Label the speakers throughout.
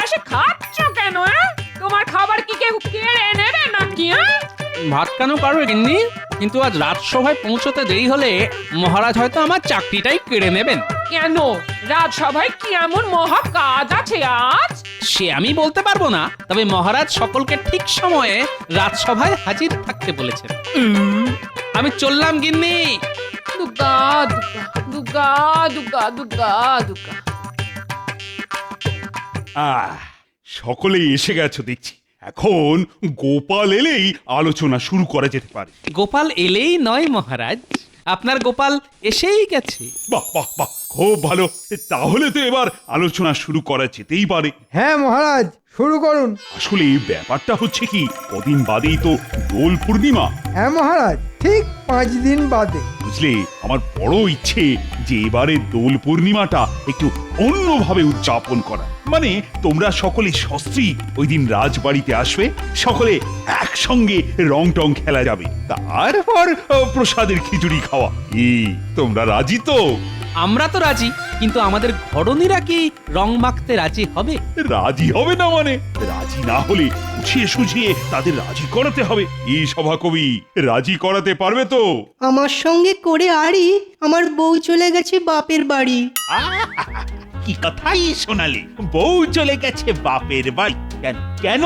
Speaker 1: বসে খাচ্ছ কেন? তোমার খাবার কি কেউ কেড়ে নেবে নাকি?
Speaker 2: ভাত কেন পারবে গিন্নি? কিন্তু আজ রাজসভায় পৌঁছতে দেরি হলে মহারাজ হয়তো আমার চাকরিটাই কেড়ে নেবেন।
Speaker 1: কেন? রাজসভায় কি এমন মহা কাজ আছে আজ?
Speaker 2: সে আমি বলতে পারবো না, তবে মহারাজ সকলকে ঠিক সময়ে রাজসভায় হাজির থাকতে বলেছেন। আমি চললাম গিন্নি।
Speaker 1: দুগা দুগা দুগা দুগা দুগা দুগা।
Speaker 3: সকলেই এসে গেছো দেখছি। এখন গোপাল এলেই আলোচনা শুরু করা যেতে পারে।
Speaker 2: গোপাল এলেই নয় মহারাজ, আপনার গোপাল এসেই গেছে।
Speaker 3: বাহ বাহ বাহ, খুব ভালো। তাহলে তো এবার আলোচনা শুরু করা যেতেই পারে।
Speaker 4: হ্যাঁ মহারাজ, শুরু করুন।
Speaker 3: আসলে ব্যাপারটা হচ্ছে কি, কদিন বাদেই তো দোল পূর্ণিমা।
Speaker 4: হ্যাঁ মহারাজ, ঠিক 5 দিন বাদে।
Speaker 3: বুঝলে, আমার বড় ইচ্ছে যে এবারে দোল পূর্ণিমাটা একটু অন্যভাবে উদযাপন করা। মানে তোমরা সকলে সস্ত্রী ওই দিন রাজবাড়িতে আসবে, সকলে একসঙ্গে রং টং খেলা যাবে, তারপর প্রসাদের খিচুড়ি খাওয়া। তোমরা রাজি তো?
Speaker 2: আমরা তো রাজি, কিন্তু আমাদের ঘরণীরা কি রং মাখতে রাজি হবে?
Speaker 3: রাজি হবে না মানে? রাজি না হলে বুঝিয়ে সুঝিয়ে তাদের রাজি করাতে হবে। এই সভাকবি, রাজি করাতে পারবে তো?
Speaker 5: আমার সঙ্গে করে আরি আমার বউ চলে গেছে বাপের বাড়ি।
Speaker 3: কি কথাই শোনালে, বউ চলে গেছে বাপের বাড়ি? কেন কেন?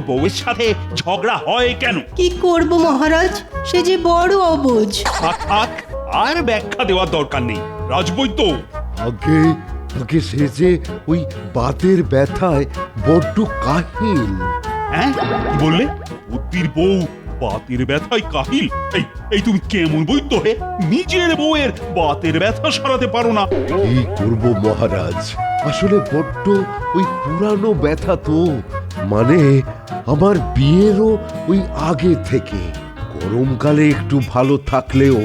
Speaker 3: বউয়ের সাথে ঝগড়া হয় কেন?
Speaker 5: কি করব মহারাজ, সে যে বড় অবুঝ।
Speaker 3: থাক থাক, আর ব্যাখ্যা দেওয়ার দরকার নেই। রাজবৈদ্য,
Speaker 6: আগে আগে সে যে ওই বাতের ব্যথায় বড্ড কাহিল।
Speaker 3: হ্যাঁ কি বললে? বুদ্ধির বউ বাতের ব্যথায় কাহিল? এই এই তুমি কেমন বৈদ্য হে? নিজের বউয়ের বাতের ব্যথা সারাতে পারো না?
Speaker 6: কি করব মহারাজ, আসলে বড্ড ওই পুরানো ব্যথা তো, মানে আমার বিয়েরও ওই আগে থেকে। গরমকালে একটু ভালো থাকলেও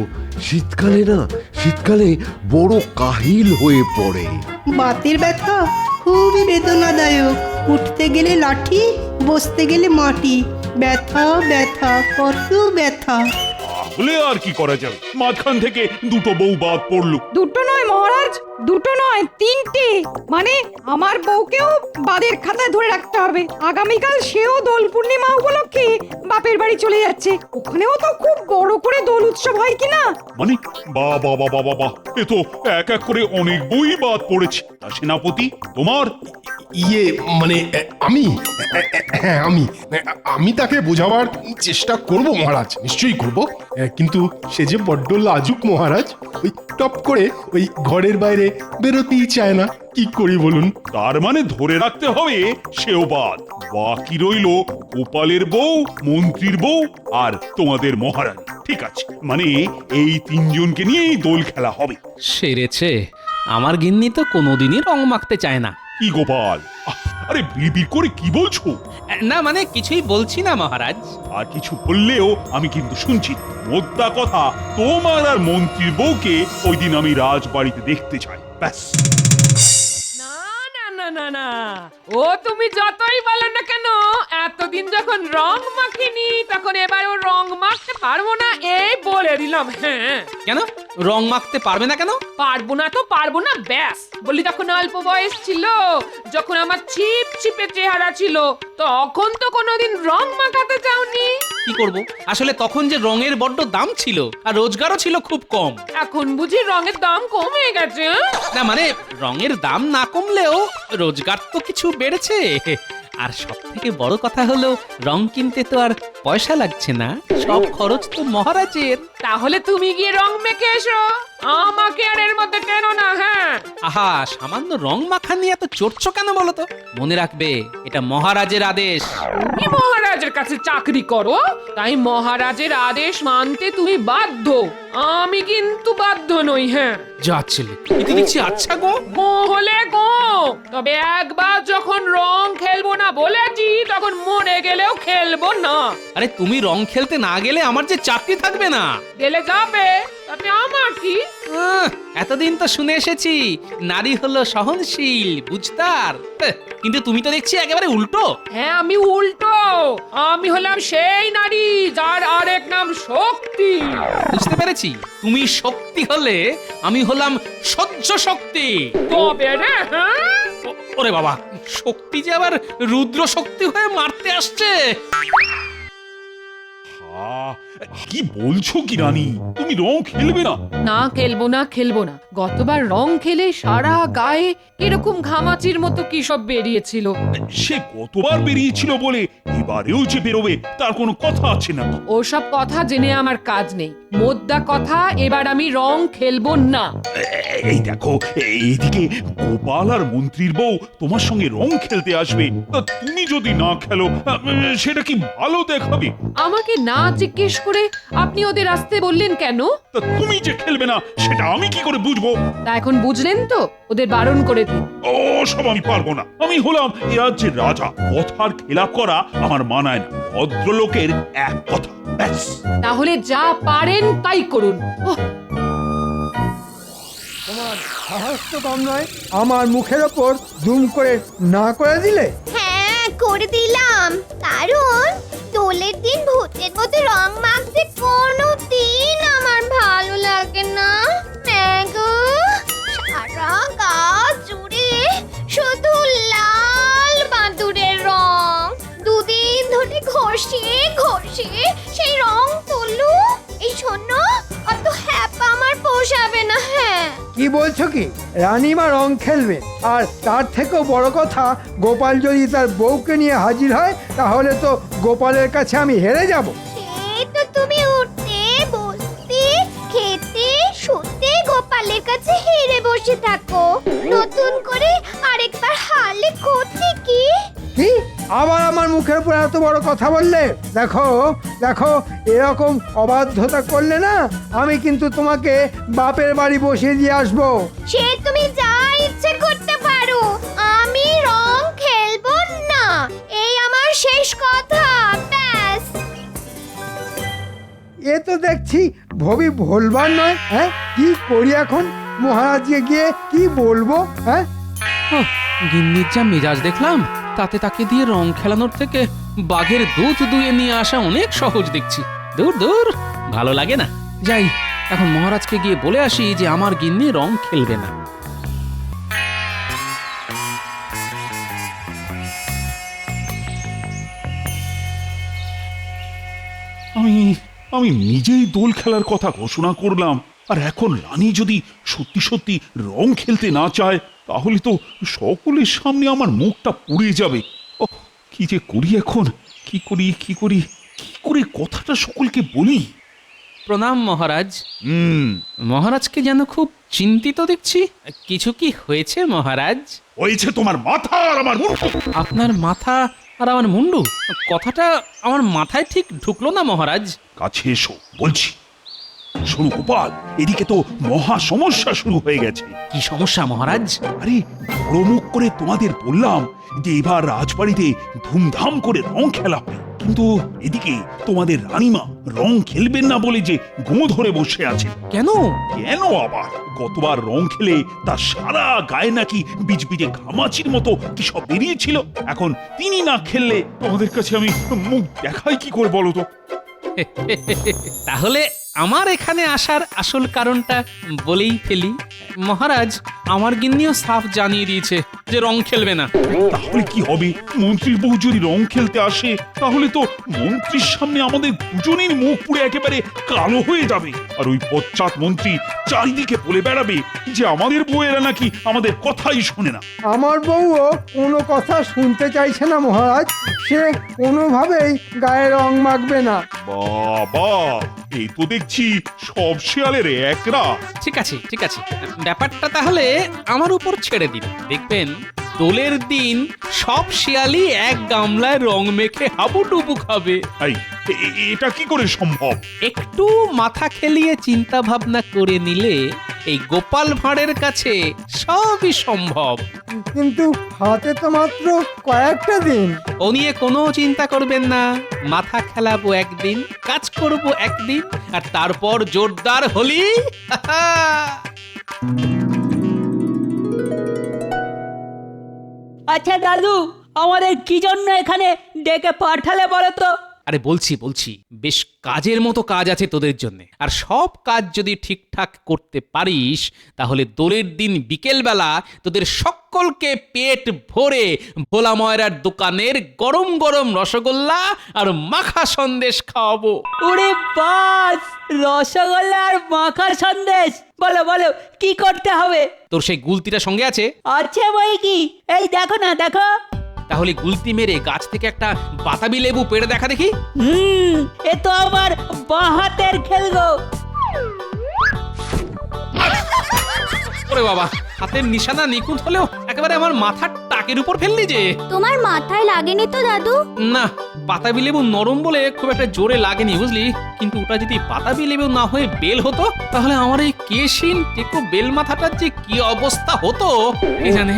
Speaker 6: শীতকালে বড় কাহিল হয়ে পড়ে।
Speaker 5: বাতের ব্যথা খুবই বেদনাদায়ক। উঠতে গেলে লাঠি, বসতে গেলে মাটি। ব্যথা ব্যথা, কত ব্যথা।
Speaker 3: তাহলে আর কি করা যাবে? মাঝখান থেকে দুটো বউ বাদ পড়লো।
Speaker 7: দুটো নয় মহারাজ, দুটো নয়, 3টে। মানে আমার বউকেও বাদের খাতায় ধরে রাখতে হবে। আগামীকাল সেও দোল পূর্ণিমা উপলক্ষে বাপের বাড়ি চলে যাচ্ছে। ওখানেও তো খুব বড় করে দোল উৎসব হয় কিনা।
Speaker 3: মানে বাহ বাহ বাহ বাহ বাহ, এ তো এক এক করে অনেক বই বাদ পড়েছে। তা সেনাপতি, তোমার?
Speaker 8: মানে হ্যাঁ আমি তাকে বোঝাবার চেষ্টা করব মহারাজ, নিশ্চয়ই করব। কিন্তু সে যে বড্ড লাজুক মহারাজ, ওই টপ করে ওই ঘরের বাইরে বেরোতেই চায় না। কি করি বলুন?
Speaker 3: তার মানে ধরে রাখতে হবে সেও বাদ। বাকি রইল গোপালের বউ, মন্ত্রীর বউ আর তোমাদের মহারানী। ঠিক আছে, মানে এই 3 জনকে নিয়েই দোল খেলা হবে।
Speaker 2: সেরেছে, আমার গিন্নি তো কোনোদিনই রং মাখতে চায় না।
Speaker 3: কি গোপাল, আরে বিড়বিড় করে কি বলছো?
Speaker 2: না মানে কিছুই বলছি না মহারাজ।
Speaker 3: আর কিছু বললেও আমি কিন্তু শুনছি। মোদ্দা কথা, তোমার আর মন্ত্রীর বউকে ওই দিন আমি রাজবাড়িতে দেখতে চাই, ব্যাস।
Speaker 1: না না না না না, ও তুমি যতই বলো না কেন, এতদিন যখন রং মাখিনি তখন এবার ও রং মাখতে পারবো না, এই বলে দিলাম। হ্যাঁ,
Speaker 2: কেন রং মাখতে পারবে না কেন?
Speaker 1: পারবো না তো পারবো না, ব্যাস। বলি তখন অল্প বয়স ছিল, যখন আমার ছিপ ছিপে চেহারা ছিল, তখন তো কোনোদিন রং মাখাতে চাওনি।
Speaker 2: কি করব, আসলে তখন যে রঙের বড্ড দাম ছিল আর রোজগারও ছিল খুব কম।
Speaker 1: এখন বুঝি রঙের দাম কমে গেছে?
Speaker 2: না মানে রঙের দাম না কমলেও রোজগার তো কিছু বেড়েছে। আর সব থেকে বড় কথা হলো রং কিনতে তো আর পয়সা লাগছে না, সব খরচ তো মহারাজের।
Speaker 1: তাহলে তুমি গিয়ে রং মেখে এসো, আমাকে আর এর মধ্যে টেনো না। হ্যাঁ,
Speaker 2: আহা, সামান্য রং মাখা নিয়ে এত চড়ছো কেন বলো তো? মনে রাখবে, এটা মহারাজের আদেশ।
Speaker 1: তুমি মহারাজের কাছে চাকরি করো, তাই মহারাজের আদেশ মানতে তুমি বাধ্য। আমি কিন্তু বাধ্য নই। হ্যাঁ,
Speaker 2: যা ছেলে, এতে দেখছি আচ্ছা গো।
Speaker 1: গো হলে গো, তবে একবার যখন রং খেলবো না বলেছি, তখন মরে গেলেও খেলবো না।
Speaker 2: আরে তুমি রং খেলতে না গেলে আমার যে চাকরি থাকবে না।
Speaker 1: গেলে যাবে, তাতে আমার কি?
Speaker 2: এতদিন তো শুনে এসেছি নারী হলো সহনশীল, বুঝতার। কিন্তু তুমি তো দেখছি একেবারে উল্টো।
Speaker 1: হ্যাঁ, আমি উল্টো। আমি হলাম সেই নারী যার আরেক নাম শক্তি।
Speaker 2: বুঝতে পেরেছি, তুমি শক্তি হলে আমি হলাম সহ্য শক্তি।
Speaker 1: তবে রে, হ্যাঁ,
Speaker 2: ওরে বাবা, শক্তি যে আবার রুদ্র শক্তি হয়ে মারতে আসছে।
Speaker 3: আহ, কি বলছো কি রানী, তুমি রং খেলবে না?
Speaker 1: না খেলবো না গতবার রং খেলে সারা গায়ে এরকম ঘামাচির মতো কি সব বেরিয়েছিল।
Speaker 3: সে কতবার বেরিয়েছিল বলে এবারেও যে বেরোবে তার কোনো কথা আছে না।
Speaker 1: ওসব কথা জেনে আমার কাজ নেই, মোদ্দা কথা এবার আমি রং খেলবো না।
Speaker 3: এই দেখো, এইদিকে গোপাল আর মন্ত্রীর বউ তোমার সঙ্গে রং খেলতে আসবে, তা তুমি যদি না খেলো সেটা কি ভালো দেখাবে?
Speaker 1: আমাকে না জিজ্ঞেস করে আপনি ওদের আসতে বললেন কেন?
Speaker 3: তা তুমি যে খেলবে না সেটা আমি কি করে বুঝবো?
Speaker 1: তা এখন বুঝলেন তো, ওদের বারণ করে দিন।
Speaker 3: ও সব আমি পারবো না, আমি হলাম এ রাজ্যের রাজা, কথার খেলাপ করা আমার মানায় না। ভদ্রলোকের এক কথা, ব্যাস।
Speaker 1: তাহলে যা পারেন তাই করুন। ওহ,
Speaker 4: তোমার সাহস তো কম নয়, আমার মুখের ওপর জুম করে না করে দিলে।
Speaker 9: হ্যাঁ করে দিলাম, কারণ দোলের দিন ভূতের মতো রং মাখতে কোনো দিন আমার ভালো লাগে না। ম্যাগো, সারা গা জুড়ে শুধু লাল বাঁদুরের রং, দুদিন ধরে ঘষে সেই রং তুলু। এই শোনো, অত হ্যাপা আমার পোষাবে না। হ্যাঁ
Speaker 4: কি বলছো কি? রানীমা রং খেলবে, আর তার থেকেও বড় কথা, গোপাল যদি তার বউকে নিয়ে হাজির হয় তাহলে তো গোপালের কাছে আমি হেরে যাব।
Speaker 9: এই তো তুমি উঠতে বসতে খেতে শুতে গোপালের কাছে হেরে বসে থাকো, নতুন করে আরেকবার হারলে ক্ষতি কি?
Speaker 4: কি আবার আমার মুখের উপর এত বড় কথা বললে? দেখো দেখো, এরকম অবাধ্যতা করলে না, আমি কিন্তু তোমাকে বাপের বাড়ি বসিয়ে দিয়ে আসবো।
Speaker 9: সে তুমি যা ইচ্ছে করতে পারো, আমি রং খেলবো না, এই আমার শেষ কথা, ব্যাস।
Speaker 4: এ তো দেখছি ভবি ভুলবার নয়। হ্যাঁ, কি করি এখন? মহারাজকে গিয়ে কি বলবো? হ্যাঁ,
Speaker 2: গিন্নির যা মেজাজ দেখলাম, তাতে তাকে দিয়ে রং খেলানোর থেকে বাঘের দুধ দুয়ে নিয়ে আসা অনেক সহজ দেখছি। দূর দূর, ভালো লাগে না। যাই, এখন মহারাজকে গিয়ে বলে আসি যে আমার গিন্নি রং খেলবে না।
Speaker 3: আমি নিজেই দোল খেলার কথা ঘোষণা করলাম, আর এখন রানী যদি সত্যি সত্যি রং খেলতে না চায় তাহলে তো সকলের সামনে আমার মুখটা পুড়ে যাবে। ও কি যে করি এখন, কি করে কথাটা সকলকে বলি?
Speaker 2: প্রণাম মহারাজ।
Speaker 3: হুম,
Speaker 2: মহারাজকে যেন খুব চিন্তিত দেখছি। কিছু কি হয়েছে মহারাজ?
Speaker 3: হয়েছে তোমার মাথা আর আমার মুখ।
Speaker 2: আপনার মাথা আর আমার মুন্ডু, কথাটা আমার মাথায় ঠিক ঢুকলো না মহারাজ।
Speaker 3: কাছে এসো বলছি। শোনো গোপাল, এদিকে তো মহা সমস্যা শুরু হয়ে গেছে।
Speaker 2: কি সমস্যা মহারাজ?
Speaker 3: আরে বড় মুখ করে তোমাদের বললাম যে এবার রাজবাড়িতে ধুমধাম করে রং খেলা হবে, কিন্তু এদিকে তোমাদের রানীমা রং খেলবেন না বলে যে গো ধরে বসে আছে।
Speaker 2: কেন?
Speaker 3: কেন আবার? গতবার রং খেলে তার সারা গায়ে নাকি বিজবিজে ঘামাচির মতো কি সব বেরিয়েছিল। এখন তিনি না খেললে তোমাদের কাছে আমি মুখ দেখাই কি করে বলো তো?
Speaker 2: তাহলে আমার এখানে আসার আসল কারণটা বলেই ফেলি মহারাজ। আমার গিন্নিও সাফ জানিয়ে দিয়েছে যে রং খেলবে না।
Speaker 3: তাহলে কি হবে? মন্ত্রীর বউ যদি রং খেলতে আসে তাহলে তো মন্ত্রীর সামনে আমাদের দুজনের মুখ পুড়ে একেবারে কালো হয়ে যাবে, আর ওই পশ্চাৎ মন্ত্রী চারিদিকে বলে বেড়াবে যে আমাদের বউয়েরা নাকি আমাদের কথাই শোনে না।
Speaker 4: আমার বউও কোনো কথা শুনতে চাইছে না মহারাজ, সে কোনোভাবেই গায়ে রং মাখবে না।
Speaker 3: বাবা, এই তো দেখছি সব শেয়ালের একরা।
Speaker 2: ঠিক আছে ঠিক আছে, ব্যাপারটা তাহলে আমার উপর ছেড়ে দিন। দেখবেন দোলের দিন সব শিয়ালি এক গামলায় রং মেখে হাবুডুবু খাবে।
Speaker 3: এটা কি করে সম্ভব?
Speaker 2: একটু মাথা খেলিয়ে চিন্তা ভাবনা করে নিলে এই গোপাল ভাঁড়ের কাছে সবই সম্ভব।
Speaker 4: কিন্তু হাতে তো মাত্র কয়েকটা দিন।
Speaker 2: ও নিয়ে কোনো চিন্তা করবেন না, মাথা খেলাবো একদিন, কাজ করব একদিন, আর তারপর জোরদার হলি।
Speaker 10: আচ্ছা দাদু, আমাদের কি জন্য এখানে ডেকে পাঠালে বলো তো?
Speaker 2: আরে বলছি বেশ কাজের মতো কাজ আছে তোদের জন্য, আর সব কাজ যদি ঠিকঠাক করতে পারিস তাহলে দোলের দিন বিকেলবেলা তোদের সকলকে পেট ভরে ভোলা ময়রার দোকানের গরম গরম রসগোল্লা আর মাখা সন্দেশ খাওয়াবো।
Speaker 10: ওরে বাস, রসগোল্লা আর মাখার সন্দেশ। বলো বলো কি করতে হবে?
Speaker 2: তোর সেই গুলতিটা সঙ্গে আছে?
Speaker 10: আছে বই কি, এই দেখো না দেখো।
Speaker 2: তাহলে গুলতি মেরে গাছ থেকে একটা বাতাবি লেবু পেড়ে দেখা দেখি।
Speaker 10: এ তো আমার বাঁ হাতের খেল গো।
Speaker 2: ওরে বাবা, হাতের নিশানা নিখুঁত হলেও একেবারে আমার মাথার টাকের উপর ফেললি যে।
Speaker 9: তোমার মাথায় লাগেনি তো দাদু?
Speaker 2: না, বাতাবি লেবু নরম বলে খুব একটা জোরে লাগেনি বুঝলি, কিন্তু ওটা যদি বাতাবি লেবু না হয়ে বেল হতো তাহলে আমার এই কেশিন টেকো বেল মাথাটার যে কি অবস্থা হতো কে জানে।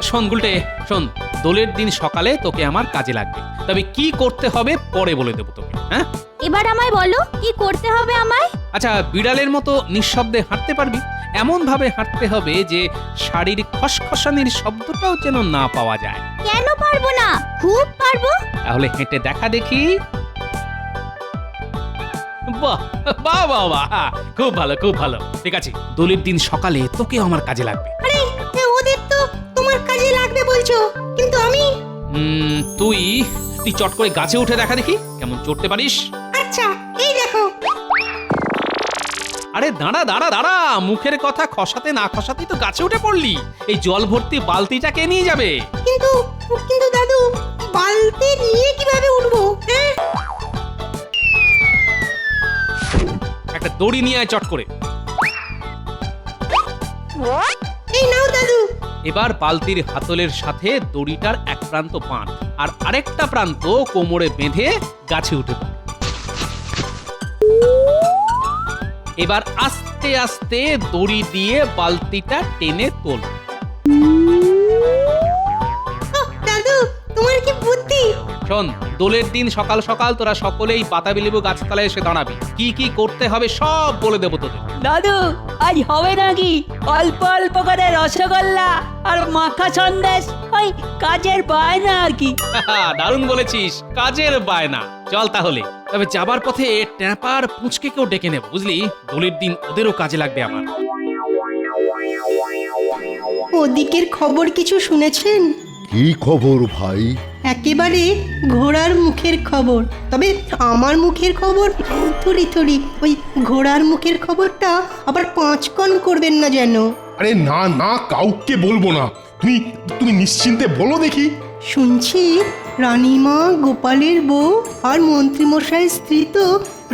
Speaker 2: শোন গুলটে, শোন, দোলের দিন সকালে তোকে আমার কাজে লাগবে, তবে কি করতে হবে পরে বলে দেবো তোকে। হ্যাঁ,
Speaker 9: এবার আমায় বলো কি করতে হবে আমায়?
Speaker 2: আচ্ছা, বিড়ালের মতো নিঃশব্দে হাঁটতে পারবি? এমন ভাবে হাঁটতে হবে যে শাড়ির খসখসানির শব্দটাও যেন না পাওয়া যায়।
Speaker 9: কেন পারবো না, খুব পারবো।
Speaker 2: তাহলে হেঁটে দেখা দেখি। বাহ বাহ বাহ বাহ, খুব ভালো খুব ভালো। ঠিক আছে, দোলের দিন সকালে তোকে আমার কাজে লাগবে।
Speaker 5: আরে ওদের তো তোমার কাজে লাগবে বলছো, কিন্তু আমি?
Speaker 2: তুই চট করে গাছে উঠে দেখা দেখি কেমন চড়তে পারিস।
Speaker 5: আচ্ছা, এই দেখো।
Speaker 2: আরে দাঁড়া দাঁড়া দাঁড়া, মুখের কথা খসাতে না খসাতেই তো গাছে উঠে পড়লি। এই জল ভর্তি বালতিটা কে নিয়ে যাবে?
Speaker 5: কিন্তু কিন্তু দাদু, বালতি নিয়ে কিভাবে উঠবো? হ্যাঁ,
Speaker 2: একটা দড়ি নিয়ে আয় চট করে।
Speaker 5: এই নাও দাদু।
Speaker 2: এবার বালতির হাতলের সাথে দড়িটার এক প্রান্ত বাঁধ আর আরেকটা প্রান্ত কোমরে বেঁধে গাছে উঠে পড়। এবার আস্তে আস্তে দড়ি দিয়ে বালতিটা টেনে তোল।
Speaker 5: দাদু, তোমার কি বুদ্ধি!
Speaker 2: শোন, দোলের দিন সকাল সকাল তোরা সকলেই বাতাবি লেবু গাছতলায় এসে দাঁড়াবি। কি কি করতে হবে সব বলে দেবো তোদের।
Speaker 10: দাদু, আজ হবে নাকি অল্প অল্প করে রসগোল্লা আর মাখা সন্দেশ? ওই কাজের বায়না আর কি।
Speaker 2: দারুণ বলেছিস, কাজের বায়না। চল তাহলে, তবে যাবার পথে ট্যাপার পুঁচকে কেউ ডেকে নেব বুঝলি, দোলের দিন ওদেরও কাজে লাগবে আমার।
Speaker 5: ওদিকের খবর কিছু শুনেছেন?
Speaker 6: কি খবর ভাই?
Speaker 5: একেবারে ঘোড়ার মুখের খবর। তবে আমার মুখের খবর থুড়ি, ওই ঘোড়ার মুখের খবরটা আবার 5 কণ করবেন না যেন।
Speaker 8: আরে না না, কাউকে বলবো না। তুমি তুমি নিশ্চিন্তে বলো দেখি।
Speaker 5: শুনছি রানীমা, গোপালের বউ আর মন্ত্রীমশাইয়ের স্ত্রী তো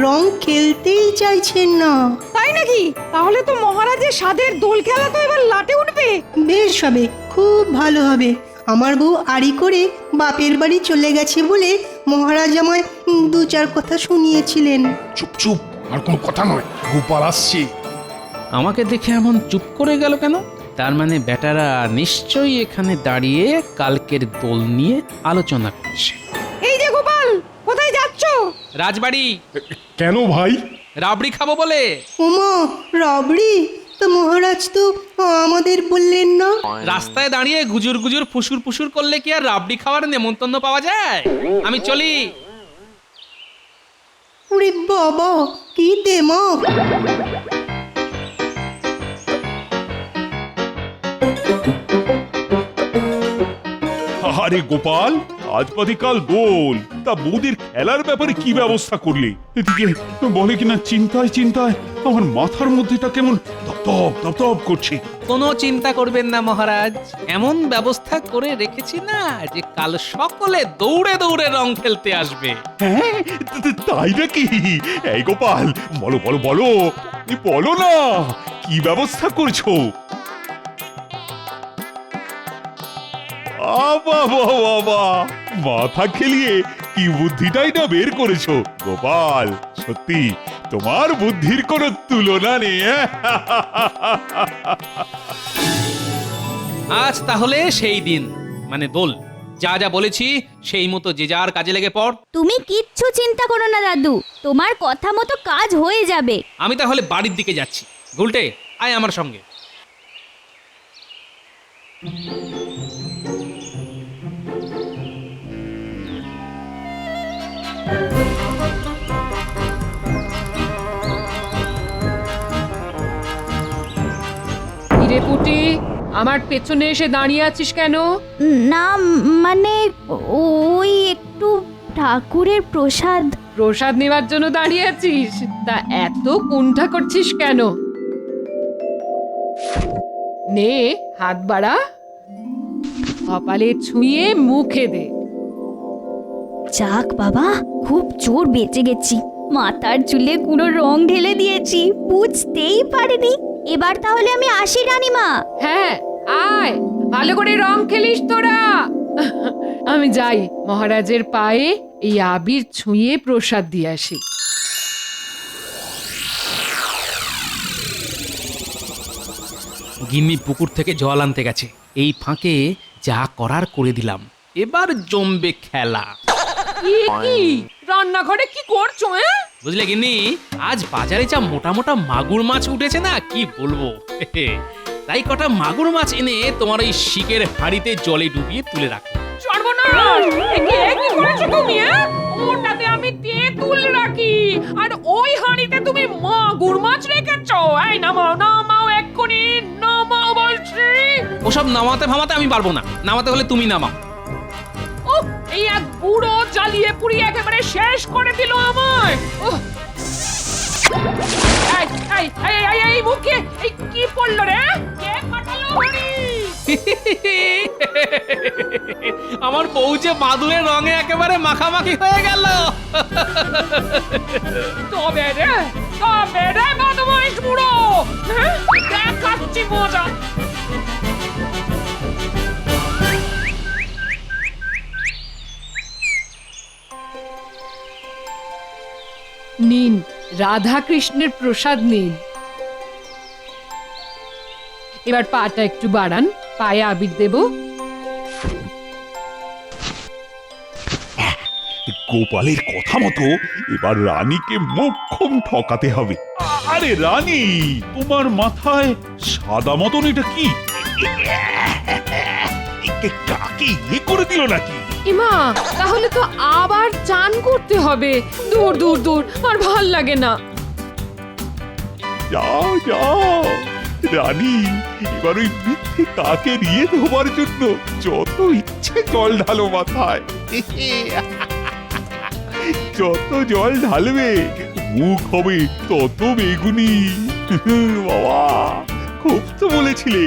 Speaker 5: রং খেলতেই চাইছেন না।
Speaker 7: তাই নাকি? তাহলে তো মহারাজের স্বাদের দোল খেলা তো এবার লাটে উঠবে।
Speaker 5: বেশ হবে, খুব ভালো হবে। আমার বউ আড়ি করে বাপের বাড়ি চলে গেছে বলে মহারাজ আমায় 2-4 কথা শুনিয়েছিলেন।
Speaker 8: চুপ চুপ, আর কোনো কথা নয়, গোপাল আসছে।
Speaker 2: আমাকে দেখে এমন চুপ করে গেল কেন? তার মানে বেটারা নিশ্চয়ই এখানে দাঁড়িয়ে কালকের দোল নিয়ে আলোচনা করছে।
Speaker 7: এই যে গোপাল, কোথায় যাচ্ছ?
Speaker 2: রাজবাড়ি।
Speaker 8: কেন ভাই?
Speaker 2: রাবড়ি খাবো বলে।
Speaker 5: ওমা, রাবড়ি? তো মহারাজ তো আমাদের বললেন না।
Speaker 2: রাস্তায় দাঁড়িয়ে গুজুর গুজুর ফুসুর ফুসুর করলে কি আর রাবড়ি খাওয়ার নেমন্তন্ন পাওয়া যায়? আমি চলি।
Speaker 5: ওরে বাবা, কি দেমাক!
Speaker 3: আরে গোপাল, আজ বাদে কাল দোল, তা বৌদির খেলার ব্যাপারে কি ব্যবস্থা করলে? এদিকে বলে কিনা চিন্তায় চিন্তায় আমার মাথার মধ্যেটা কেমন দপদপ দপদপ করছে।
Speaker 2: কোনো চিন্তা করবেন না মহারাজ, এমন ব্যবস্থা করে রেখেছি না যে কাল সকলে দৌড়ে দৌড়ে রং খেলতে আসবে।
Speaker 3: হ্যাঁ, তাই নাকি? এই গোপাল, বলো বলো বলো, বলো না, কি ব্যবস্থা করছো? বাবা, মাথা খেলিয়ে কি বুদ্ধিটাই না বের করেছো গোপাল। সত্যি তোমার বুদ্ধির কোনো তুলনা নেই।
Speaker 2: আজ তাহলে সেই দিন, মানে দোল। যা যা বলেছি সেই মতো যে যার কাজে লেগে পড়।
Speaker 9: তুমি কিচ্ছু চিন্তা করো না দাদু, তোমার কথা মতো কাজ হয়ে যাবে।
Speaker 2: আমি তাহলে বাড়ির দিকে যাচ্ছি। গুলটে, আয় আমার সঙ্গে।
Speaker 1: পুটি আমার পেছনে এসে দাঁড়িয়ে আছিস কেন?
Speaker 9: না মানে ওই একটু ঠাকুরের প্রসাদ।
Speaker 1: প্রসাদ নেওয়ার জন্য দাঁড়িয়ে আছিস? তা এত কুণ্ঠা করছিস কেন? নে হাত বাড়া, কপালে ছুঁয়ে মুখে দে।
Speaker 9: যাক বাবা, খুব জোর বেঁচে গেছি। মাথার চুলে পুরো রং ঢেলে দিয়েছি, বুঝতেই পারিনি। এবার তাহলে আমি আসি রানীমা।
Speaker 1: হ্যাঁ আয়, ভালো করে রং খেলিস তোরা। আমি যাই মহারাজের পায়ে এই আবির ছুঁয়ে প্রসাদ দিয়ে আসি।
Speaker 2: গিন্নি পুকুর থেকে জল আনতে গেছে, এই ফাঁকে যা করার করে দিলাম, এবার জমবে খেলা।
Speaker 1: কি রান্নাঘরে কি করছো?
Speaker 2: বুঝলে গিন্নি, আজ বাজারে যা মোটা মোটা মাগুর মাছ উঠেছে না, কি বলবো। তাই কটা মাগুর মাছ এনে তোমার ওই শিকের হাঁড়িতে জলে ডুবিয়ে তুলে রাখো।
Speaker 1: সর্বনাশ! কি করেছো তুমি? ওটাতে আমি তেঁতুল রাখি, আর ওই হাঁড়িতে তুমি মাগুর মাছ রেখেছো। এই নামাও নামাও, এক্ষুনি নামাও বলছি।
Speaker 2: ওসব নামাতে ফামাতে আমি পারবো না, নামাতে হলে তুমি নামাও।
Speaker 1: ও, এই এক বুড়ো জ্বালিয়ে পুড়িয়ে একেবারে শেষ করে দিল আমায়। এই মুখে এই কি পড়লো রে? কে ফাটালো হাঁড়ি?
Speaker 2: আমার বউ যে বাদুরের রঙে একেবারে মাখামাখি হয়ে গেল।
Speaker 1: তবে রে বদমাইশ বুড়ো, দেখাচ্ছি মজা। নিন, রাধা কৃষ্ণের প্রসাদ নিন। এবার পাটা একটু বাড়ান, পায়ে আবির দেব।
Speaker 3: গোপালের কথা মতো এবার রানীকে মোক্ষম ঠকাতে হবে। আরে রানী, তোমার মাথায় সাদা মতন এটা কি? কাকে ইয়ে করে দিল নাকি?
Speaker 1: ইমা, তাহলে তো আবার চান করতে হবে। দূর দূর দূর, আর ভাল লাগে না।
Speaker 3: যাও যাও রানী, এবার ওই মিথ্যে কাকে নিয়ে ধোবার জন্য যত ইচ্ছে জল ঢালো মাথায়। যত জল ঢালবে মুখ হবে তত বেগুনি। বাবা, খুব তো বলেছিলে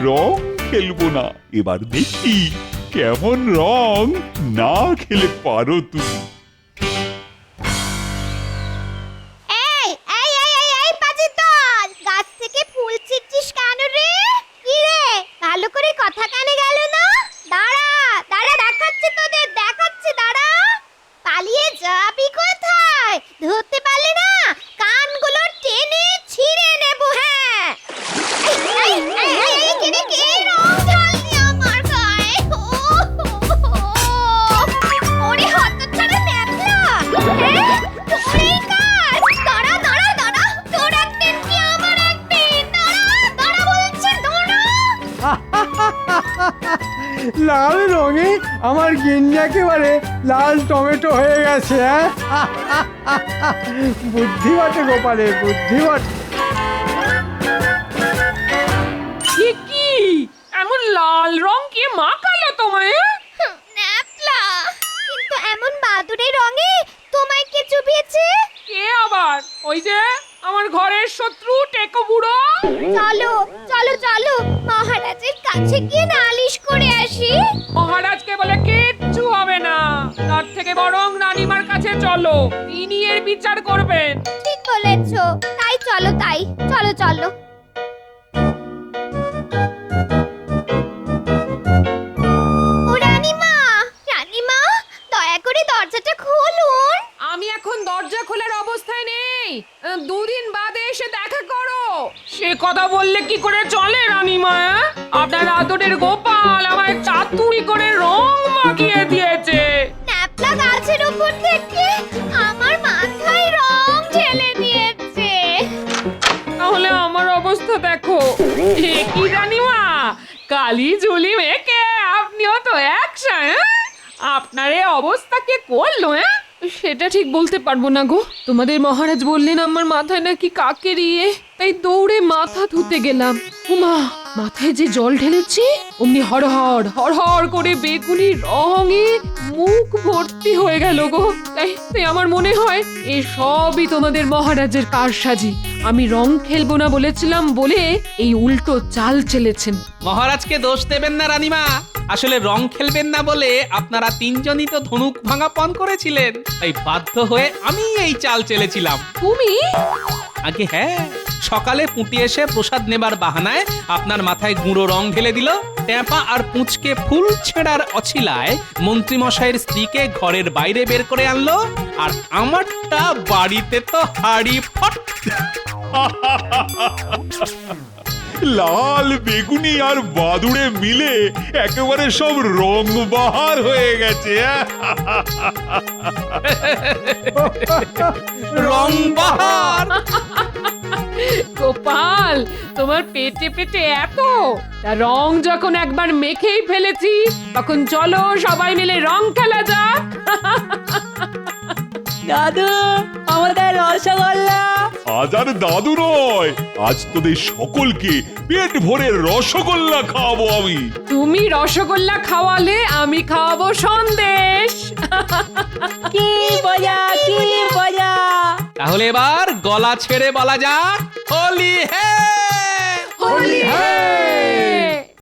Speaker 3: রং খেলবো না, এবার দেখি কেমন রং না খেলে পারো তুমি।
Speaker 9: এই পাজির দল, গাছ থেকে ফুল ছিঁড়ছিস কেন রে? কি রে, ভালো করে কথা কানে গেল না? দাঁড়া দাঁড়া, দেখাচ্ছি তোদের, দেখাচ্ছি, দাঁড়া। পালিয়ে যাবি কোথায়? ধরতে পারলে না কানগুলো টেনে ছিঁড়ে নেব। হ্যাঁ, কে রং ঢাললি আমার গায়ে? ওরে হতচ্ছাড়া ন্যাপলা, তোরই কাজ। দাঁড়া দাঁড়া দাঁড়া, তোর একদিন কি আমার একদিন। দাঁড়া দাঁড়া বলছি, দাঁড়া।
Speaker 4: লাল রঙে আমার গিন্নি একেবারে লাল টমেটো হয়ে গেছে। বুদ্ধি বটে গোপালের, বুদ্ধি বটে।
Speaker 1: কি এমন লাল রং কে মাখালো তোমায়?
Speaker 9: ন্যাপলা, কিন্তু এমন বাদুড়ে রঙে তোমায় কে চুবিয়েছে?
Speaker 1: কে আবার? ওই যে আমার ঘরের শত্রু টেকো বুড়ো।
Speaker 9: চলো চলো চলো, মহারাজের কাছে গিয়ে নালিশ করে আসি।
Speaker 1: মহারাজকে বলে কিচ্ছু হবে না, তার থেকে বরং রানীমার কাছে চলো, তিনি এর বিচার করবেন।
Speaker 9: ঠিক বলেছো, তাই চলো, তাই চলো চলো। ও রানীমা, রানীমা, দয়া করে দরজাটা খুলুন।
Speaker 1: আমি এখন দরজা খোলার অবস্থায় নেই, দুদিন বাদে এসে দেখা করো। সে কথা বললে কি করে চলে রানীমা? আপনার আদরের গোপাল আমায় চাতুরি করে রং মাখিয়ে দিয়েছে।
Speaker 9: ন্যাপলা গাছের উপর থেকে আমার মাথায় রং ঢেলে দিয়েছে।
Speaker 1: তাহলে আমার অবস্থা দেখো। এ কি রানীমা, কালি ঝুলি মেখে আপনিও তো একসা। আপনার এই অবস্থা কে করলো? সেটা ঠিক বলতে পারবো না গো। তোমাদের মহারাজ বললেন আমার মাথায় নাকি কাকের ইয়ে। তাই দৌড়ে মাথা ধুতে গেলাম। উমা, মাথায় যে জল ঢেলেছি অমনি হড়হড় করে বেগুনি রঙে মুখ ভর্তি হয়ে গেল গো। তাই আমার মনে হয় এই সবই তোমাদের মহারাজের কারসাজি। আমি রং খেলবো না বলেছিলাম বলে এই উল্টো চাল চেলেছেন।
Speaker 2: মহারাজকে দোষ দেবেন না রানীমা, আসলে রং খেলবেন না বলে আপনারা তিনজনই তো ধনুক ভাঙা পণ করেছিলেন, তাই বাধ্য হয়ে আমি এই চাল চেলেছিলাম।
Speaker 1: তুমি?
Speaker 2: আগে হ্যাঁ, সকালে পুঁটি এসে প্রসাদ নেবার বাহানায় আপনার মাথায় গুঁড়ো রং ঢেলে দিল, ট্যাপা আর পুঁচকে ফুল ছেঁড়ার অছিলায় মন্ত্রীমশাইয়ের স্ত্রীকে ঘরের বাইরে বের করে আনলো, আর আমারটা বাড়িতে তো হাড়ি ফট।
Speaker 3: লাল বেগুনি আর বাদুড়ে মিলে একেবারে সব রং বাহার হয়ে গেছে।
Speaker 2: রং বাহার।
Speaker 1: গোপাল, তোমার পেটে পেটে এত, তা রং যখন একবার মেখেই ফেলেছি তখন চলো সবাই মিলে রং খেলা যাক।
Speaker 10: দাদু, আমাদের রসগোল্লা।
Speaker 3: আজ আর দাদু নয়, আজ তোদের সকলকে পেট ভরে রসগোল্লা খাওয়াবো আমি।
Speaker 1: তুমি রসগোল্লা খাওয়ালে আমি খাওয়াবো সন্দেশ।
Speaker 10: কি মজা, কি মজা।
Speaker 2: তাহলে এবার গলা ছেড়ে বলা যাক হোলি হে,
Speaker 1: হোলি হে।